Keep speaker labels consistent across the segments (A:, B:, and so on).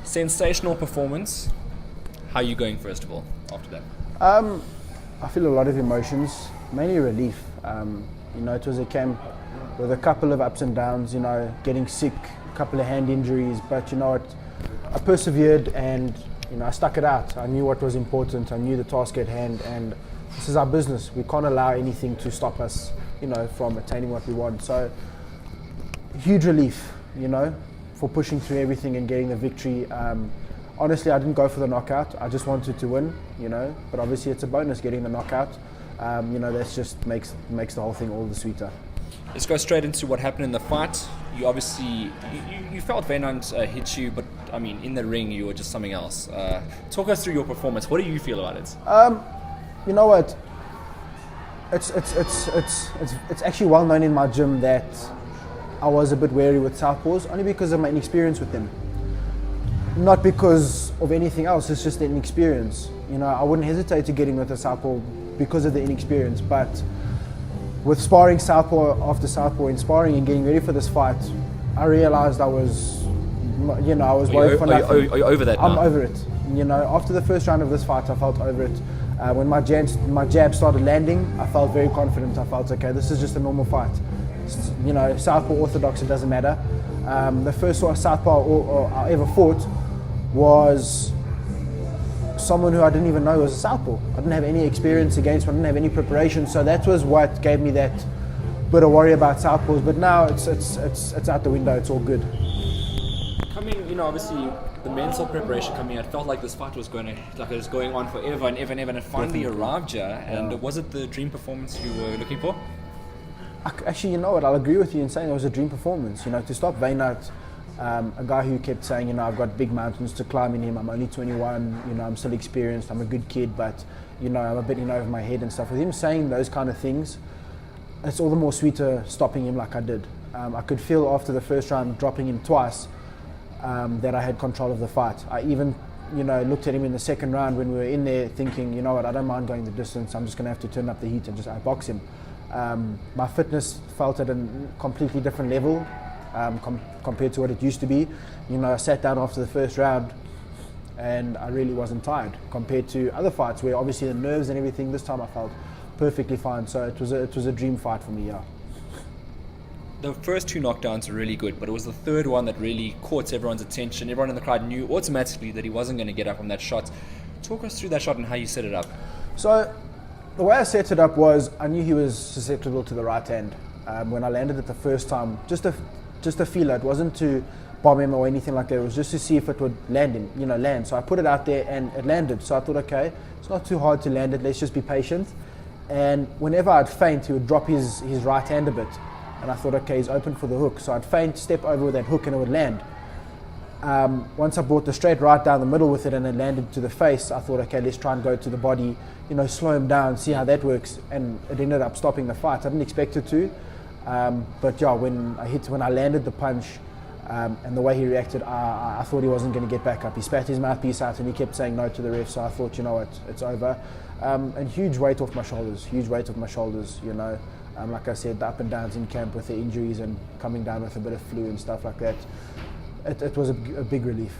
A: Sensational performance. How are you going first of all after that?
B: I feel a lot of emotions, mainly relief. It was a camp with a couple of ups and downs, getting sick, a couple of hand injuries, but you know what, I persevered and I stuck it out. I knew what was important, I knew the task at hand, and this is our business. We can't allow anything to stop us, from attaining what we want. So, huge relief, for pushing through everything and getting the victory. Honestly, I didn't go for the knockout. I just wanted to win, but obviously it's a bonus getting the knockout. That just makes the whole thing all the sweeter.
A: Let's go straight into what happened in the fight. You obviously, you felt Wynand hit you, but I mean, in the ring, you were just something else. Talk us through your performance. What do you feel about it?
B: You know what? It's actually well known in my gym that I was a bit wary with southpaws, only because of my inexperience with them. Not because of anything else, it's just an inexperience. I wouldn't hesitate to getting with a southpaw because of the inexperience, but with sparring southpaw after southpaw and sparring and getting ready for this fight, I realized I was worried for nothing.
A: Are you over that now?
B: I'm over it. After the first round of this fight, I felt over it. When my jab started landing, I felt very confident. I felt, okay, this is just a normal fight. Southpaw orthodox, it doesn't matter. The first southpaw I ever fought was someone who I didn't even know was a southpaw. I didn't have any experience against him, I didn't have any preparation, so that was what gave me that bit of worry about southpaws. But now it's out the window, it's all good.
A: Obviously the mental preparation coming out, it felt like this fight was going on forever and ever and ever, and it finally arrived here. And was it the dream performance you were looking for?
B: Actually, you know what, I'll agree with you in saying it was a dream performance. To stop Wynand, a guy who kept saying, I've got big mountains to climb in him, I'm only 21, I'm still experienced, I'm a good kid, but I'm a bit over my head and stuff. With him saying those kind of things, it's all the more sweeter stopping him like I did. I could feel after the first round dropping him twice that I had control of the fight. I even looked at him in the second round when we were in there thinking, you know what, I don't mind going the distance, I'm just going to have to turn up the heat and just outbox him. My fitness felt at a completely different level compared to what it used to be. I sat down after the first round and I really wasn't tired compared to other fights where obviously the nerves and everything, this time I felt perfectly fine. So it was a dream fight for me, yeah.
A: The first two knockdowns were really good, but it was the third one that really caught everyone's attention. Everyone in the crowd knew automatically that he wasn't going to get up from that shot. Talk us through that shot and how you set it up.
B: So the way I set it up was I knew he was susceptible to the right hand. When I landed it the first time, just a feeler. It wasn't to bomb him or anything like that. It was just to see if it would land. So I put it out there and it landed. So I thought, okay, it's not too hard to land it. Let's just be patient. And whenever I'd feint, he would drop his right hand a bit. And I thought, okay, he's open for the hook. So I'd feint, step over with that hook, and it would land. Once I brought the straight right down the middle with it and it landed to the face, I thought, okay, let's try and go to the body, slow him down, see how that works. And it ended up stopping the fight. I didn't expect it to. But yeah, when I landed the punch and the way he reacted, I thought he wasn't going to get back up. He spat his mouthpiece out and he kept saying no to the ref. So I thought, you know what, it's over. And huge weight off my shoulders. Like I said, the up and downs in camp with the injuries and coming down with a bit of flu and stuff like that, it was a big relief.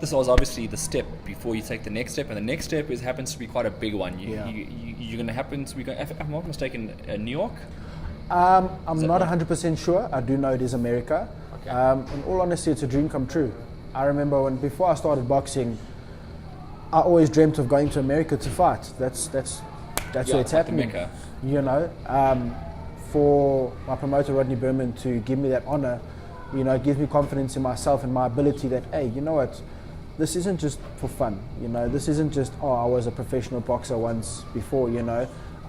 A: This was obviously the step before you take the next step, and the next step happens to be quite a big one. You're going to happen to be going, if I'm not mistaken, New York?
B: I'm not 100% sure. I do know it is America.
A: Okay.
B: In all honesty, it's a dream come true. I remember before I started boxing, I always dreamt of going to America to fight. That's where it's happening.
A: Mecca.
B: For my promoter Rodney Berman to give me that honor, it gives me confidence in myself and my ability that, hey, you know what, this isn't just for fun. This isn't just, I was a professional boxer once before.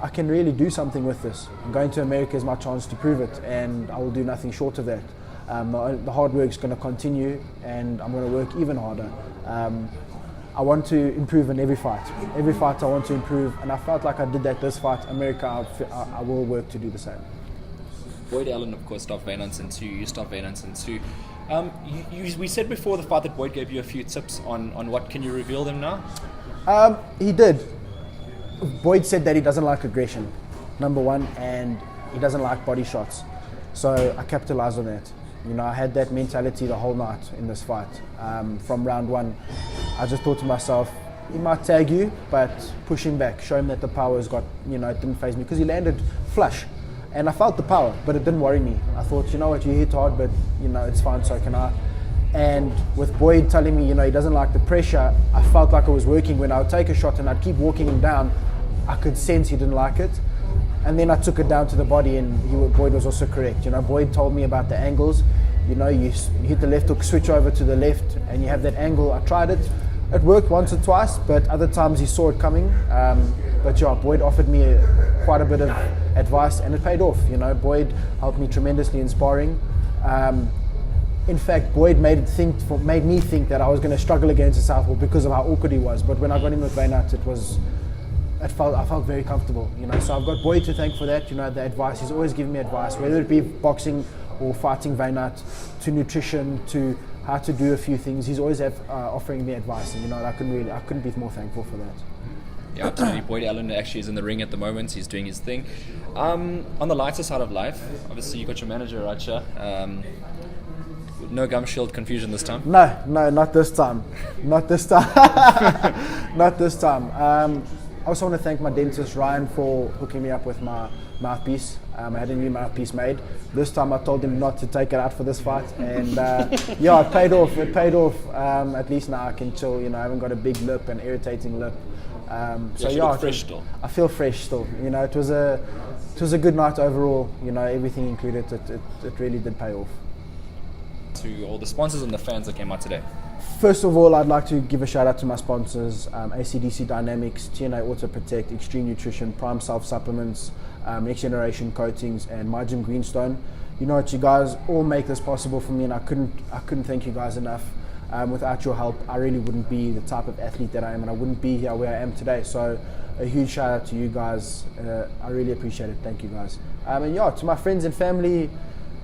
B: I can really do something with this. Going to America is my chance to prove it, and I will do nothing short of that. The hard work's going to continue, and I'm going to work even harder. I want to improve in every fight. Every fight I want to improve, and I felt like I did that this fight. America, I will work to do the same.
A: Boyd Allen, of course, stopped Wynand in 2. You stopped Wynand in 2. We said before the fight that Boyd gave you a few tips on what. Can you reveal them now?
B: He did. Boyd said that he doesn't like aggression, number one, and he doesn't like body shots. So I capitalized on that. You know, I had that mentality the whole night in this fight. From round one, I just thought to myself, he might tag you, but push him back, show him that the power's got, you know, it didn't faze me, because he landed flush. And I felt the power, but it didn't worry me. I thought, you know what, you hit hard, but, you know, it's fine, so can I. And with Boyd telling me, you know, he doesn't like the pressure, I felt like it was working. When I would take a shot and I'd keep walking him down, I could sense he didn't like it. And then I took it down to the body, and Boyd was also correct. You know, Boyd told me about the angles. You know, you hit the left hook, switch over to the left, and you have that angle. I tried it. It worked once or twice, but other times he saw it coming. But yeah, Boyd offered me quite a bit of advice, and it paid off. You know, Boyd helped me tremendously in sparring. In fact, Boyd made me think that I was going to struggle against a southpaw because of how awkward he was. But when I got in with Wynand, I felt very comfortable. You know, so I've got Boyd to thank for that. You know, the advice, he's always giving me advice, whether it be boxing or fighting Wynand, to nutrition, to how to do a few things. He's always offering me advice, and you know, I couldn't be more thankful for that.
A: Yeah, absolutely. Boyd Allen actually is in the ring at the moment. He's doing his thing. On the lighter side of life, obviously you got your manager right here. No gum shield confusion this time?
B: No, not this time. Not this time. Not this time. I also want to thank my dentist Ryan for hooking me up with my mouthpiece. I had a new mouthpiece made. This time I told him not to take it out for this fight, and yeah, it paid off. It paid off. At least now I can chill. You know, I haven't got a big lip, an irritating lip. So yeah,
A: fresh still.
B: I feel fresh still. You know, it was a good night overall. You know, everything included. It really did pay off.
A: To all the sponsors and the fans that came out today.
B: First of all, I'd like to give a shout out to my sponsors, ACDC Dynamics, TNA Auto Protect, Extreme Nutrition, Prime Self Supplements, Next Generation Coatings, and My Gym Greenstone. You know what, you guys all make this possible for me, and I couldn't thank you guys enough. Without your help, I really wouldn't be the type of athlete that I am, and I wouldn't be here where I am today. So a huge shout out to you guys. I really appreciate it. Thank you guys. And yeah, to my friends and family,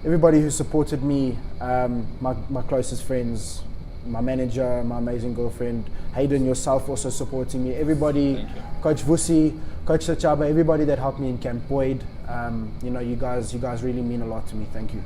B: everybody who supported me, my closest friends, my manager, my amazing girlfriend, Hayden, yourself also supporting me, everybody, Coach Vusi, Coach Sachaba, everybody that helped me in Camp Boyd. You know, you guys really mean a lot to me. Thank you.